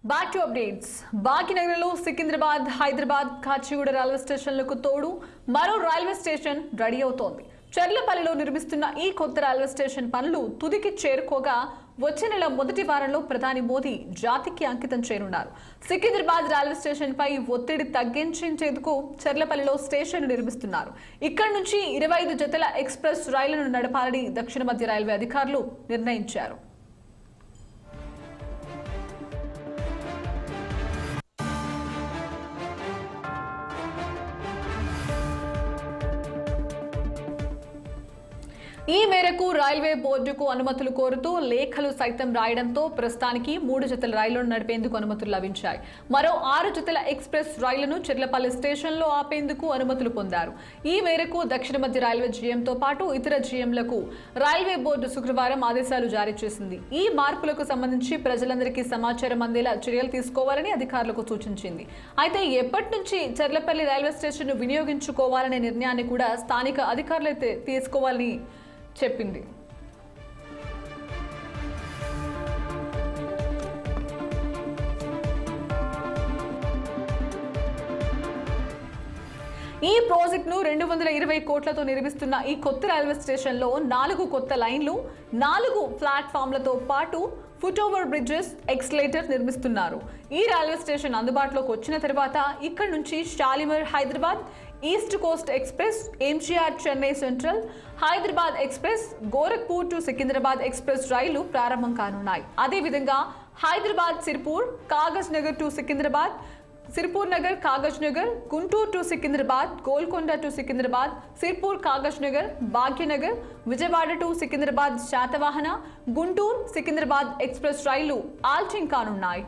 Back to updates. భాగ్యనగర్లో Secunderabad, Hyderabad, Kacheguda railway స్టేషన్లకు తోడు మరో రైల్వే స్టేషన్ రెడీ అవుతోంది. చర్లపల్లిలో నిర్మిస్తున్న ఈ కొత్త రైల్వే స్టేషన్ పనులు తుదికి చేరుకోగా వచ్చే నెల మొదటి వారంలో ప్రధాని మోదీ జాతికి అంకితం చేయనున్నారు. సికింద్రాబాద్ రైల్వే స్టేషన్ పై ఒత్తిడి తగ్గించేందుకు చర్లపల్లిలో స్టేషన్ నిర్మిస్తున్నారు. ఇక్కడి నుంచి 25 జతల ఎక్స్ప్రెస్ రైళ్లను నడపాలని దక్షిణ మధ్య రైల్వే అధికారులు నిర్ణయించారు. ఈ మేరకు రైల్వే బోర్డుకు అనుమతులు కోరుతూ లేఖలు సైతం రాయడంతో ప్రస్తుతానికి 3 జతల రైళ్లను నడిపేందుకు అనుమతులు లభించాయి. మరో 6 జతల ఎక్స్ప్రెస్ రైళ్లను చెర్లపల్లి స్టేషన్లో ఆపేందుకు అనుమతులు పొందారు. ఈ మేరకు దక్షిణ మధ్య రైల్వే జీఎంతో పాటు ఇతర జీఎంలకు రైల్వే బోర్డు శుక్రవారం ఆదేశాలు జారీ చేసింది. ఈ మార్పులకు సంబంధించి ప్రజలందరికీ సమాచారం అందేలా చర్యలు తీసుకోవాలని అధికారులకు సూచించింది. అయితే ఎప్పటి నుంచి చెర్లపల్లి రైల్వే స్టేషన్ వినియోగించుకోవాలనే నిర్ణయాన్ని కూడా స్థానిక అధికారులు తీసుకోవాలని చెప్పింది. ఈ ప్రాజెక్టును 220 కోట్లతో నిర్మిస్తున్న ఈ కొత్త రైల్వే స్టేషన్లో 4 కొత్త లైన్లు, 4 ప్లాట్ఫామ్లతో పాటు ఫుట్ ఓవర్ బ్రిడ్జెస్, ఎక్స్లేటర్ నిర్మిస్తున్నారు. ఈ రైల్వే స్టేషన్ అందుబాటులోకి వచ్చిన తర్వాత ఇక్కడ నుంచి Shalimar Hyderabad, east Coast express, MGR Chennai central, Hyderabad express, Gorakhpur to Secunderabad express రైళ్లు ప్రారంభం కానున్నాయి. అదేవిధంగా Hyderabad Sirpur, Kagaz Nagar to Secunderabad, Sirpur Nagar, Kagaz Nagar, Guntur to Secunderabad, Golconda to Secunderabad, Sirpur Kagaz Nagar, Bhagyanagar, Vijayawada to Secunderabad Satavahana, Guntur Secunderabad express రైళ్లు ఆల్టింగ్ కానున్నాయి.